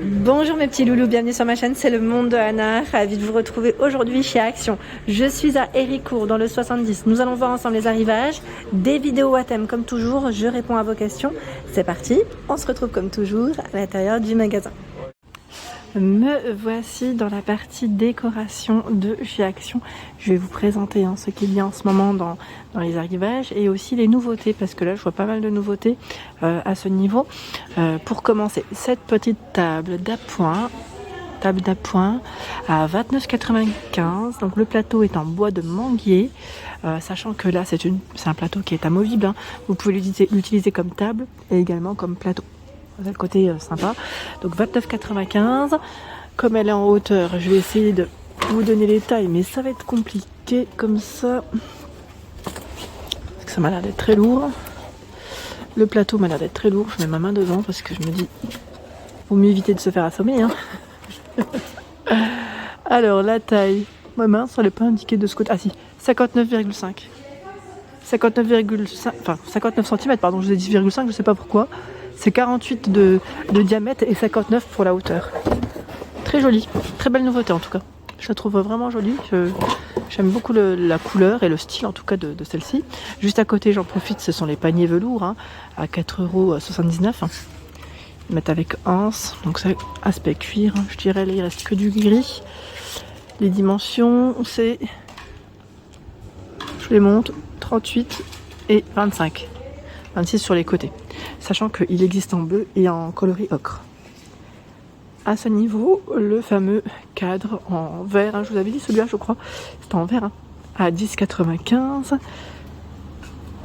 Bonjour mes petits loulous, bienvenue sur ma chaîne, c'est le monde de Anna, ravie de vous retrouver aujourd'hui chez Action. Je suis à Héricourt dans le 70, nous allons voir ensemble les arrivages, des vidéos à thème comme toujours, je réponds à vos questions. C'est parti, on se retrouve comme toujours à l'intérieur du magasin. Me voici dans la partie décoration de chez Action. Je vais vous présenter ce qu'il y a en ce moment dans les arrivages et aussi les nouveautés, parce que là je vois pas mal de nouveautés à ce niveau. Pour commencer, cette petite table d'appoint à 29,95 €. Donc le plateau est en bois de manguier, sachant que là c'est un plateau qui est amovible, hein. Vous pouvez l'utiliser comme table et également comme plateau. C'est le côté sympa. Donc 29,95 €. Comme elle est en hauteur, je vais essayer de vous donner les tailles, mais ça va être compliqué comme ça. Parce que ça m'a l'air d'être très lourd. Le plateau m'a l'air d'être très lourd. Je mets ma main devant parce que je me dis, vaut mieux éviter de se faire assommer, hein. Alors la taille, ma main, ça n'est pas indiqué de ce côté. Ah si, 59,5. 59 cm, pardon, je vous ai dit 0,5, je sais pas pourquoi. C'est 48 de diamètre et 59 pour la hauteur. Très jolie, très belle nouveauté en tout cas. Je la trouve vraiment jolie. J'aime beaucoup la couleur et le style en tout cas de celle-ci. Juste à côté, j'en profite, ce sont les paniers velours, hein, à 4,79 €. Ils mettent avec anse, donc c'est aspect cuir, hein, je dirais. Là, il reste que du gris. Les dimensions, c'est, je les monte, 38 et 25. 26 sur les côtés, sachant qu'il existe en bleu et en coloris ocre. À ce niveau, le fameux cadre en verre, hein, je vous avais dit celui-là je crois, c'est en verre, hein, à 10,95 €,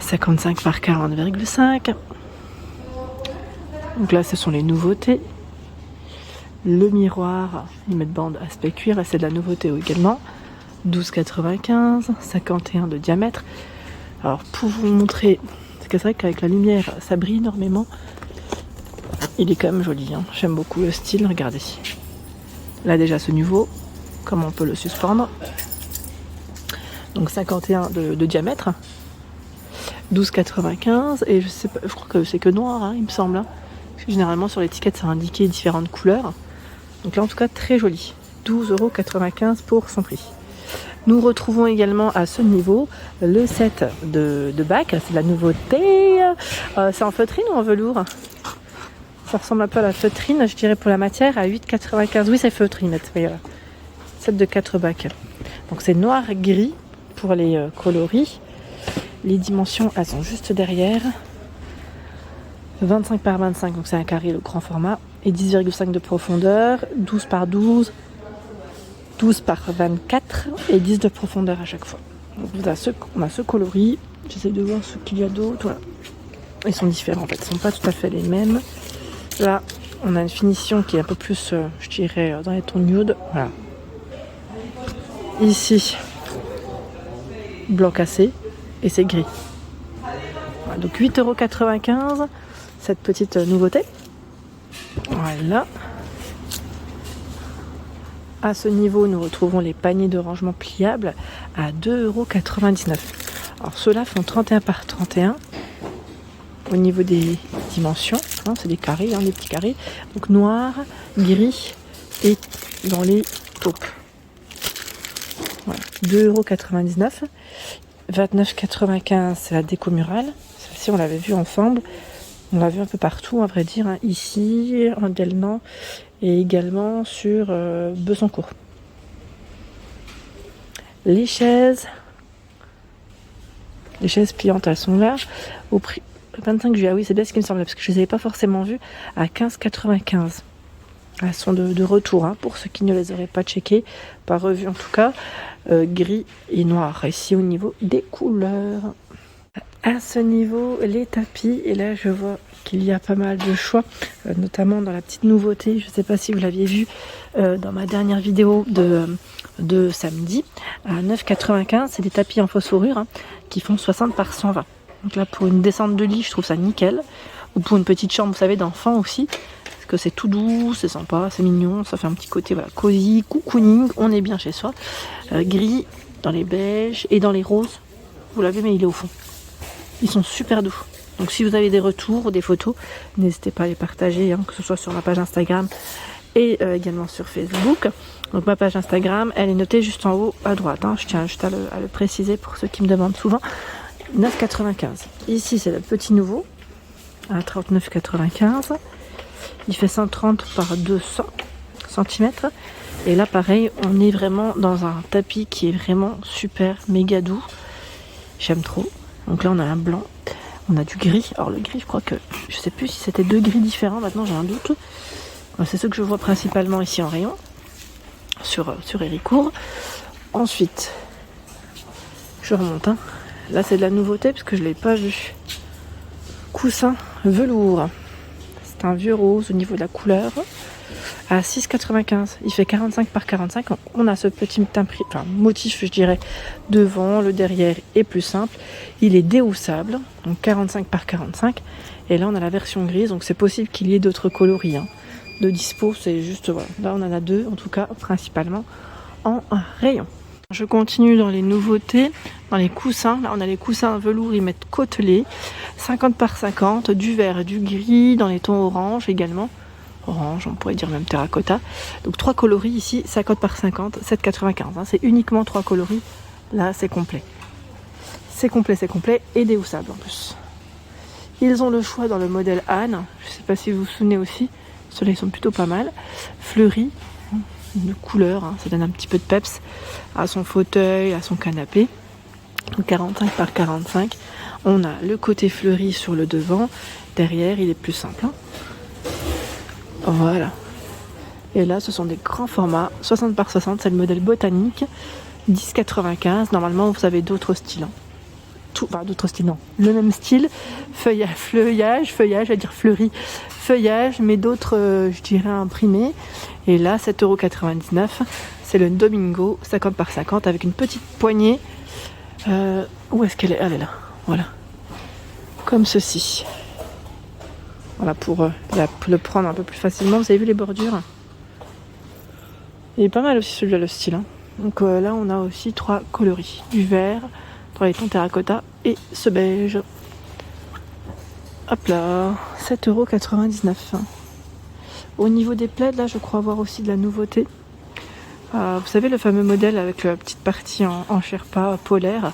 55 par 40,5 €. Donc là ce sont les nouveautés. Le miroir, ils mettent bande aspect cuir, et c'est de la nouveauté également, 12,95 €, 51 de diamètre. Alors pour vous montrer, c'est vrai qu'avec la lumière ça brille énormément. Il est quand même joli, hein. J'aime beaucoup le style, regardez. Là déjà ce niveau, comme on peut le suspendre. Donc 51 de diamètre, 12,95 €, et je crois que c'est que noir, hein, il me semble, hein. Parce que généralement sur l'étiquette ça indiquait différentes couleurs. Donc là en tout cas très joli, 12,95 € pour son prix. Nous retrouvons également à ce niveau le set de bac, c'est de la nouveauté. C'est en feutrine ou en velours? Ça ressemble un peu à la feutrine, je dirais, pour la matière, à 8,95 €. Oui, c'est feutrine, voilà. Set de 4 bacs. Donc c'est noir-gris pour les coloris. Les dimensions, elles sont juste derrière. 25 par 25, donc c'est un carré, le grand format. Et 10,5 de profondeur, 12 par 12. 12 par 24 et 10 de profondeur à chaque fois. Donc on a ce coloris. J'essaie de voir ce qu'il y a d'autre. Voilà. Ils sont différents en fait, ils ne sont pas tout à fait les mêmes. Là, on a une finition qui est un peu plus, je dirais, dans les tons nude. Voilà. Ici, blanc cassé et c'est gris. Voilà, donc 8,95 €, cette petite nouveauté. Voilà. À ce niveau, nous retrouvons les paniers de rangement pliables à 2,99 €. Alors ceux-là font 31 par 31. Au niveau des dimensions, hein, c'est des carrés, hein, des petits carrés. Donc noir, gris et dans les taupes. Voilà, 2,99 €. 29,95 €, c'est la déco murale. Celle-ci, on l'avait vue ensemble. On l'a vu un peu partout, à vrai dire, hein, ici, en Delnan, et également sur Besancourt. Les chaises pliantes, elles sont là, au prix 25 juillet. Ah oui, c'est bien ce qui me semblait, parce que je ne les avais pas forcément vues, à 15,95 €. Elles sont de retour, hein, pour ceux qui ne les auraient pas checkées, pas revues en tout cas, gris et noir, ici au niveau des couleurs. À ce niveau, les tapis, et là je vois qu'il y a pas mal de choix, notamment dans la petite nouveauté, je ne sais pas si vous l'aviez vu dans ma dernière vidéo de samedi, à 9,95 €, c'est des tapis en phosphorure, hein, qui font 60 par 120. Donc là pour une descente de lit, je trouve ça nickel, ou pour une petite chambre, vous savez, d'enfant aussi, parce que c'est tout doux, c'est sympa, c'est mignon, ça fait un petit côté, voilà, cosy, cocooning, on est bien chez soi. Gris, dans les beiges et dans les roses, vous l'avez, mais il est au fond. Ils sont super doux. Donc si vous avez des retours ou des photos, n'hésitez pas à les partager, hein, que ce soit sur ma page Instagram et également sur Facebook. Donc ma page Instagram, elle est notée juste en haut à droite, hein. Je tiens juste à le préciser pour ceux qui me demandent souvent. 9,95. Ici c'est le petit nouveau à 39,95. Il fait 130 par 200 cm. Et là pareil, on est vraiment dans un tapis qui est vraiment super, méga doux. J'aime trop. Donc là on a un blanc, on a du gris. Alors le gris, je crois que, je sais plus si c'était 2 gris différents, maintenant j'ai un doute. C'est ce que je vois principalement ici en rayon sur Héricourt. Ensuite je remonte, hein. Là c'est de la nouveauté parce que je ne l'ai pas vu. Coussin velours, c'est un vieux rose au niveau de la couleur, à 6,95. Il fait 45 par 45. On a ce petit motif, je dirais, devant. Le derrière est plus simple. Il est déhoussable, donc 45 par 45. Et là on a la version grise, donc c'est possible qu'il y ait d'autres coloris, hein. De dispo, c'est juste, voilà. Là on en a 2, en tout cas principalement en rayon. Je continue dans les nouveautés, dans les coussins. Là on a les coussins velours, ils mettent côtelés, 50 par 50, du vert et du gris, dans les tons orange également. Orange, on pourrait dire même terracotta. Donc 3 coloris ici, 50 par 50, 7,95. Hein. C'est uniquement 3 coloris. Là c'est complet. C'est complet et déhoussable en plus. Ils ont le choix dans le modèle Anne. Je ne sais pas si vous vous souvenez aussi. Ceux-là ils sont plutôt pas mal. Fleuris, de couleur, hein, ça donne un petit peu de peps à son fauteuil, à son canapé. 45 par 45. On a le côté fleuri sur le devant. Derrière il est plus simple, hein. Voilà. Et là ce sont des grands formats. 60 par 60, c'est le modèle botanique. 10,95. Normalement vous avez d'autres styles, hein. D'autres styles, non. Le même style, feuillage, à dire fleuri, feuillage, mais d'autres, je dirais, imprimés. Et là, 7,99 €, c'est le Domingo, 50 par 50, avec une petite poignée. Où est-ce qu'elle est? Elle est là, voilà. Comme ceci. Voilà, pour le prendre un peu plus facilement. Vous avez vu les bordures? Il est pas mal aussi celui-là, le style, hein. Donc là, on a aussi 3 coloris. Du vert, les tons terracotta et ce beige. Hop là, 7,99 €. Au niveau des plaids, là je crois avoir aussi de la nouveauté. Vous savez le fameux modèle avec la petite partie en sherpa polaire.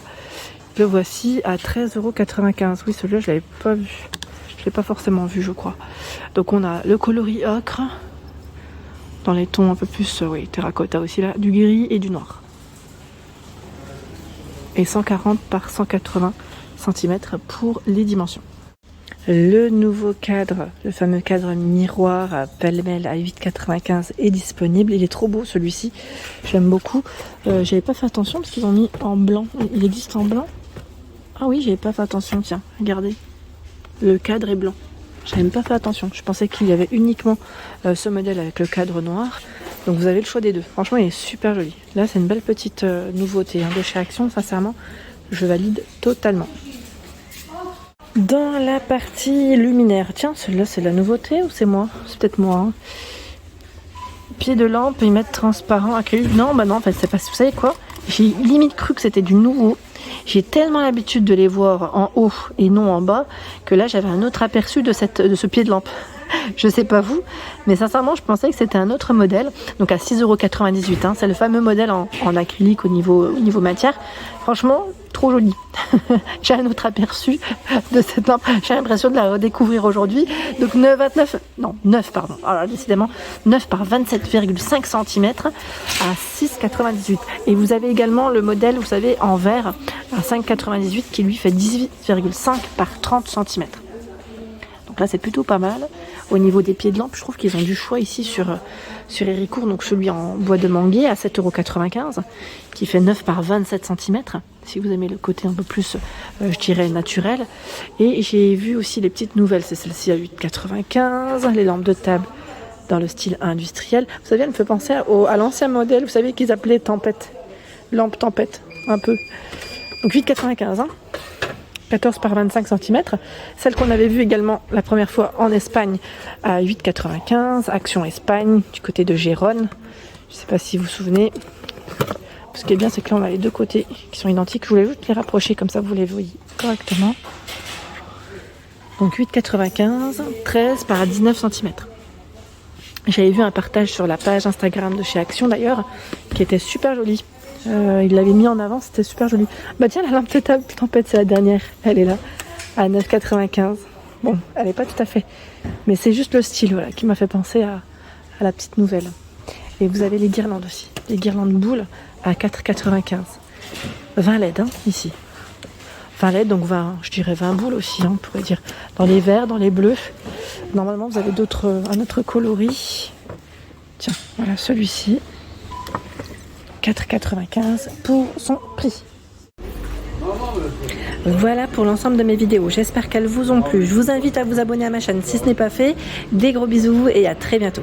Le voici à 13,95 €. Oui, celui-là je l'avais pas vu. Je l'ai pas forcément vu, je crois. Donc on a le coloris ocre dans les tons un peu plus terracotta aussi là, du gris et du noir. Et 140 par 180 cm pour les dimensions. Le nouveau cadre, le fameux cadre miroir à pêle-mêle à 8,95 est disponible. Il est trop beau celui-ci, j'aime beaucoup. J'avais pas fait attention parce qu'ils ont mis en blanc. Il existe en blanc? Ah oui, j'avais pas fait attention, tiens, regardez. Le cadre est blanc. J'avais même pas fait attention. Je pensais qu'il y avait uniquement ce modèle avec le cadre noir. Donc vous avez le choix des deux. Franchement, il est super joli. Là, c'est une belle petite nouveauté, hein, de chez Action. Sincèrement, je valide totalement. Dans la partie luminaire, tiens, celui-là, c'est la nouveauté ou c'est moi? C'est peut-être moi, hein. Pied de lampe, ils mettent transparent, acrylique. Non, bah non, en fait, c'est pas. Vous savez quoi? J'ai limite cru que c'était du nouveau. J'ai tellement l'habitude de les voir en haut et non en bas que là, j'avais un autre aperçu de ce pied de lampe. Je sais pas vous, mais sincèrement je pensais que c'était un autre modèle. Donc à 6,98 €, hein, c'est le fameux modèle en acrylique au niveau matière. Franchement, trop joli. J'ai un autre aperçu de cette lampe. J'ai l'impression de la redécouvrir aujourd'hui. Donc 9 pardon. Alors décidément 9 par 27,5 cm à 6,98 €. Et vous avez également le modèle, vous savez, en verre à 5,98 € qui lui fait 18,5 par 30 cm. Donc là c'est plutôt pas mal. Au niveau des pieds de lampe, je trouve qu'ils ont du choix ici sur Héricourt. Donc celui en bois de manguier à 7,95 € qui fait 9 par 27 cm. Si vous aimez le côté un peu plus, je dirais, naturel. Et j'ai vu aussi les petites nouvelles. C'est celle-ci à 8,95 €. Les lampes de table dans le style industriel. Vous savez, elle me fait penser à l'ancien modèle, vous savez, qu'ils appelaient Tempête. Lampe Tempête, un peu. Donc 8,95 €. Hein. 14 par 25 cm. Celle qu'on avait vue également la première fois en Espagne à 8,95 €. Action Espagne, du côté de Gérone. Je ne sais pas si vous vous souvenez. Ce qui est bien, c'est que là, on a les deux côtés qui sont identiques. Je voulais juste les rapprocher, comme ça, vous les voyez correctement. Donc 8,95, 13 par 19 cm. J'avais vu un partage sur la page Instagram de chez Action d'ailleurs, qui était super joli. Il l'avait mis en avant, c'était super joli. Bah tiens, la lampe de tempête, c'est la dernière. Elle est là, à 9,95. Bon, elle n'est pas tout à fait. Mais c'est juste le style voilà, qui m'a fait penser à la petite nouvelle. Et vous avez les guirlandes aussi. Les guirlandes boules à 4,95. 20 LED ici. 20 LED, donc 20, je dirais 20 boules aussi, on pourrait dire. Dans les verts, dans les bleus. Normalement, vous avez un autre coloris. Tiens, voilà celui-ci. 4,95 pour son prix. Voilà pour l'ensemble de mes vidéos. J'espère qu'elles vous ont plu. Je vous invite à vous abonner à ma chaîne si ce n'est pas fait. Des gros bisous et à très bientôt.